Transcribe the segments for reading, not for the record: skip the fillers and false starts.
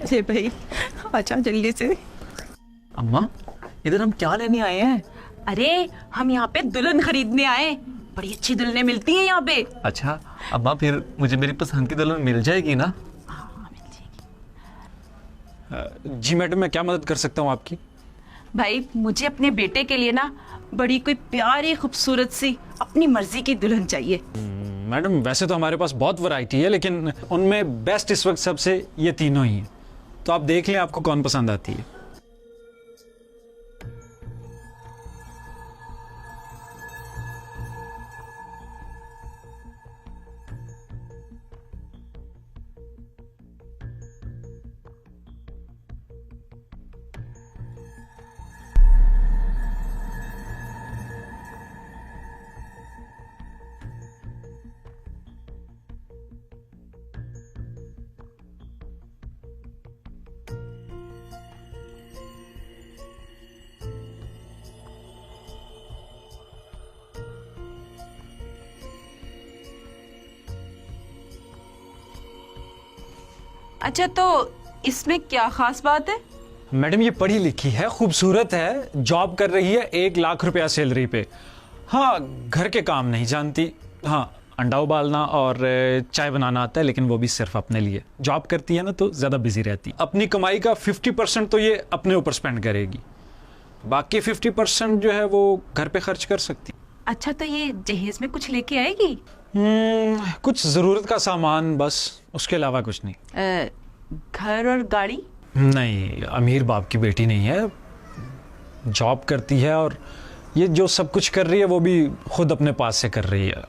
अरे भाई अच्छा जल्दी से। अम्मा इधर हम क्या लेने आए हैं? अरे हम यहाँ पे दुल्हन खरीदने आए, बड़ी अच्छी दुल्हनें मिलती हैं यहाँ पे। अच्छा अम्मा फिर मुझे मेरी पसंद की दुल्हन मिल जाएगी ना? हाँ मिल जाएगी। जी मैडम, मैं क्या मदद कर सकता हूँ आपकी? भाई मुझे अपने बेटे के लिए ना बड़ी कोई प्यारी खूबसूरत सी अपनी मर्जी की दुल्हन चाहिए। मैडम वैसे तो हमारे पास बहुत वैरायटी है, लेकिन उनमें बेस्ट इस वक्त सबसे ये तीनों ही हैं। तो आप देख लें आपको कौन पसंद आती है। अच्छा तो इसमें क्या खास बात है? मैडम ये पढ़ी लिखी है, खूबसूरत है, जॉब कर रही है, 1 लाख रुपया सैलरी पे। हाँ घर के काम नहीं जानती, हाँ अंडा उबालना और चाय बनाना आता है, लेकिन वो भी सिर्फ अपने लिए। जॉब करती है ना तो ज़्यादा बिजी रहती। अपनी कमाई का 50% तो ये अपने ऊपर स्पेंड करेगी, बाकी 50% जो है वो घर पे खर्च कर सकती। अच्छा तो ये जहेज में कुछ लेके आएगी? कुछ ज़रूरत का सामान बस, उसके अलावा कुछ नहीं। घर और गाड़ी? नहीं, अमीर बाप की बेटी नहीं है, जॉब करती है और ये जो सब कुछ कर रही है वो भी खुद अपने पास से कर रही है।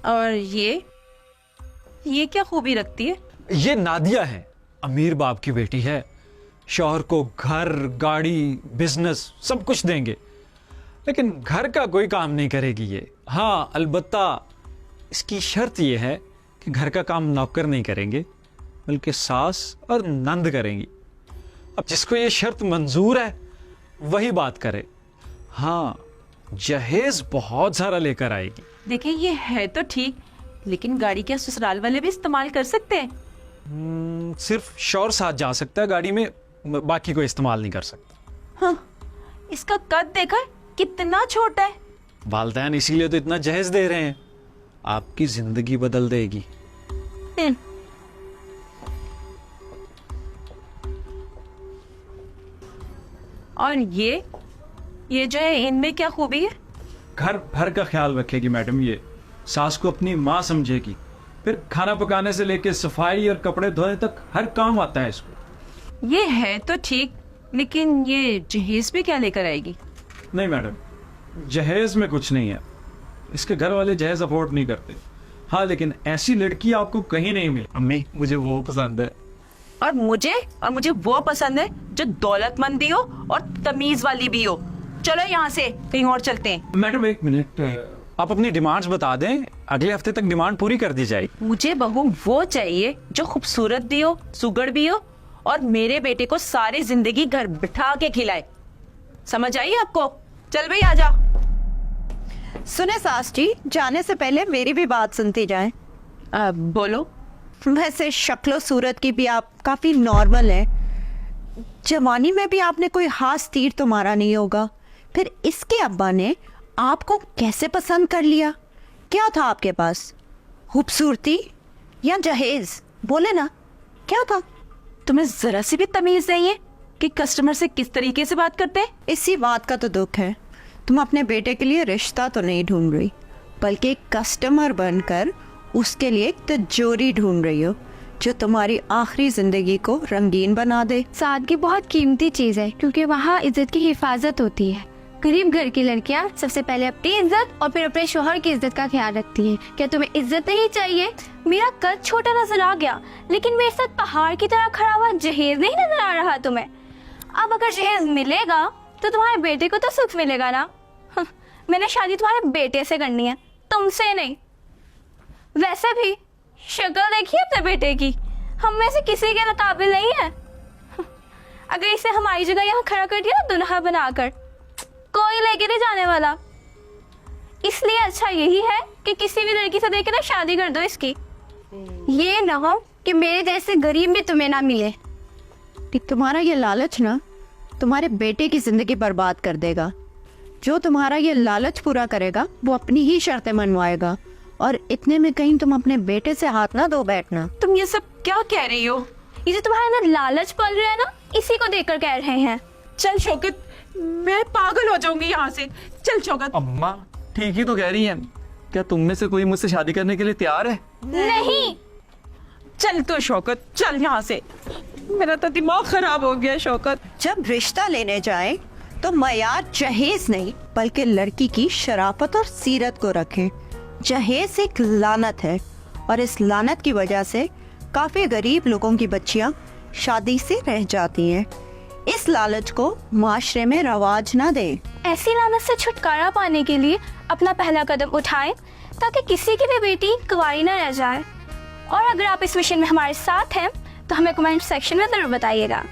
और ये क्या खूबी रखती है? ये नादिया है, अमीर बाप की बेटी है, शौहर को घर गाड़ी बिजनेस सब कुछ देंगे, लेकिन घर का कोई काम नहीं करेगी ये। हाँ अलबत्ता इसकी शर्त ये है कि घर का काम नौकर नहीं करेंगे, बल्कि सास और नंद करेंगी। अब जिसको ये शर्त मंजूर है वही बात करे। हाँ जहेज बहुत सारा लेकर आएगी। देखिए ये है तो ठीक, लेकिन गाड़ी क्या ससुराल वाले भी इस्तेमाल कर सकते हैं? सिर्फ शौहर साथ जा सकता है गाड़ी में, बाकी कोई इस्तेमाल नहीं कर सकता। हाँ, इसका कद देखा है कितना छोटा है। वालदैन इसीलिए तो इतना जहेज दे रहे हैं, आपकी जिंदगी बदल देगी। और ये जो है इनमें क्या खूबी है? घर भर का ख्याल रखेगी मैडम, ये सास को अपनी माँ समझेगी, फिर खाना पकाने से लेके सफाई और कपड़े धोने तक हर काम आता है इसको। ये है तो ठीक, लेकिन ये जहेज भी क्या लेकर आएगी? नहीं मैडम, जहेज में कुछ नहीं है, इसके घर वाले जहेज अफोर्ड नहीं करते। हाँ लेकिन ऐसी लड़की आपको कहीं नहीं मिली। अम्मी मुझे वो पसंद है। और मुझे वो पसंद है जो दौलतमंद भी हो और तमीज वाली भी हो। चलो यहाँ से कहीं और चलते हैं। मैडम 1 मिनट, आप अपनी डिमांड्स बता दें, अगले हफ्ते तक डिमांड पूरी कर दी जाएगी। मुझे बहू वो चाहिए जो खूबसूरत भी हो, सुगड़ भी हो और मेरे बेटे को सारी जिंदगी घर बिठा के खिलाए। समझ आई आपको? चल भाई आजा। सुने सास जी, जाने से पहले मेरी भी बात सुनती जाए। बोलो। वैसे शक्लो सूरत की भी आप काफी नॉर्मल है, जवानी में भी आपने कोई खास तीर तो मारा नहीं होगा, फिर इसके अब्बा ने आपको कैसे पसंद कर लिया? क्या था आपके पास, खूबसूरती या जहेज? बोले ना क्या था? तुम्हें जरा सी भी तमीज नहीं है कि कस्टमर से किस तरीके से बात करते हैं? इसी बात का तो दुख है, तुम अपने बेटे के लिए रिश्ता तो नहीं ढूंढ रही, बल्कि कस्टमर बनकर उसके लिए एक तिजोरी ढूंढ रही हो जो तुम्हारी आखिरी जिंदगी को रंगीन बना दे। सादगी बहुत कीमती चीज है, क्योंकि वहाँ इज्जत की हिफाजत होती है। गरीब घर की लड़कियाँ सबसे पहले अपनी इज्जत और फिर अपने शोहर की इज्जत का ख्याल रखती हैं। क्या तुम्हें इज्जत नहीं चाहिए? मेरा कद छोटा नजर आ गया, लेकिन मेरे साथ पहाड़ की तरह खड़ा हुआ जहेज नहीं नजर आ रहा तुम्हें? अब अगर जहेज मिलेगा तो तुम्हारे बेटे को तो सुख मिलेगा ना। मैंने शादी तुम्हारे बेटे से करनी है, तुमसे नहीं। वैसे भी शक्ल देखिए अपने बेटे की, हम में से किसी के काबिल नहीं है। अगर इसे हमारी जगह यहाँ खड़ा कर दिया ना दुल्हा बनाकर, कोई लेके नहीं जाने वाला। इसलिए अच्छा यही है कि किसी भी लड़की से देख के ना शादी कर दो इसकी। ये ना हो कि मेरे जैसे गरीब भी तुम्हें ना मिले। तुम्हारा ये लालच ना तुम्हारे बेटे की जिंदगी बर्बाद कर देगा। जो तुम्हारा ये लालच पूरा करेगा वो अपनी ही शर्तें मनवाएगा, और इतने में कहीं तुम अपने बेटे से हाथ ना धो बैठना। तुम ये सब क्या कह रही हो? ये जो तुम्हारा ना लालच पल रहा है ना, इसी को देखकर कह रहे हैं। चल शौकत, मैं पागल हो जाऊंगी यहाँ से। चल शौकत। अम्मा ठीक ही तो कह रही हैं। क्या तुम में से कोई मुझसे शादी करने के लिए तैयार है? नहीं। चल तो शौकत, चल यहाँ से। मेरा तो दिमाग खराब हो गया शौकत। जब रिश्ता लेने जाए तो मयार जहेज नहीं बल्कि लड़की की शराफत और सीरत को रखें। जहेज एक लानत है, और इस लानत की वजह से काफी गरीब लोगों की बच्चियां शादी से रह जाती हैं। इस लालच को माशरे में रवाज ना दें। ऐसी लानत से छुटकारा पाने के लिए अपना पहला कदम उठाएं, ताकि किसी की भी बेटी कुंवारी न रह जाए। और अगर आप इस मिशन में हमारे साथ हैं तो हमें कमेंट सेक्शन में जरूर बताइएगा।